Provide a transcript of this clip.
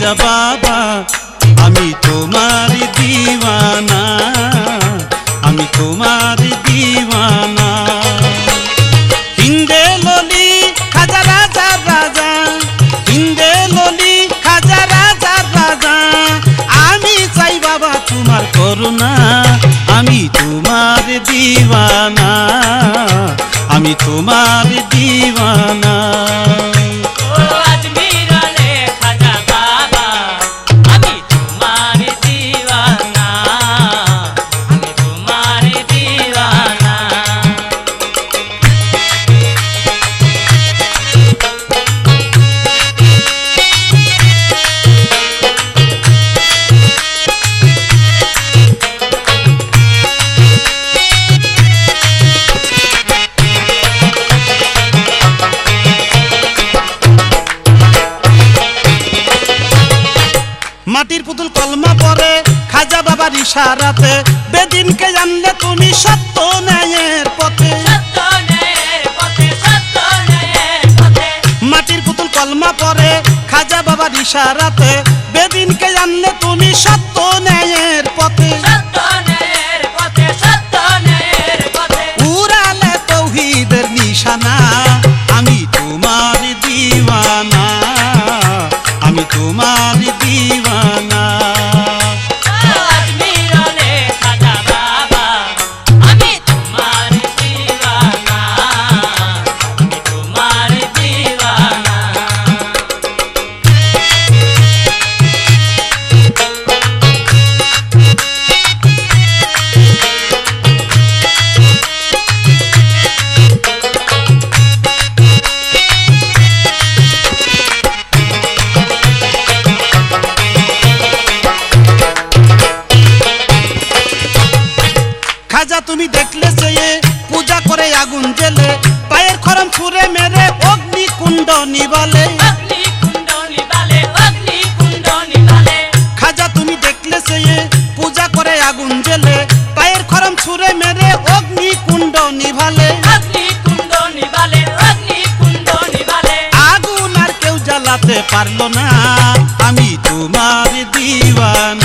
খাজা বাবা আমি তোমার দিওয়ানা, আমি তোমার দিওয়ানা। হিন্দে ললি খাজা রাজার রাজা, হিন্দে ললি খাজা রাজার রাজা, আমি চাই বাবা তোমার করুণা, আমি তোমার দিওয়ানা, আমি তোমার দিওয়ানা। মাটির পুতুল কলমা পরে খাজা বাবার ইশারাতে, বেদিনকে জানলে তুমি সত্য ন্যায়ের পথে। মাটির পুতুল কলমা পরে খাজা বাবার ইশারাতে, বেদিনকে জানলে তুমি সত্য ন্যায়ের পথে। উড়ালে তৌহিদের নিশানা, আমি তোমার দিওয়ানা, আমি তোমার দিওয়ানা। খাজা তুমি দেখলে চেয়ে পূজা করে আগুন জেলে, পায়ের খরম ছুঁড়ে মেরে অগ্নি কুণ্ড নিবালে। খাজা তুমি দেখলে চেয়ে পূজা করে আগুন জেলে, পায়ের খরম ছুঁড়ে মেরে অগ্নি কুণ্ড নিভালে। আগুন আর কেউ জ্বালাতে পারলো না, আমি তোমার দিওয়ানা।